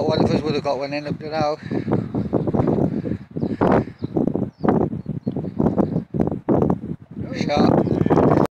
one of us would have got one in up to now. Sharp.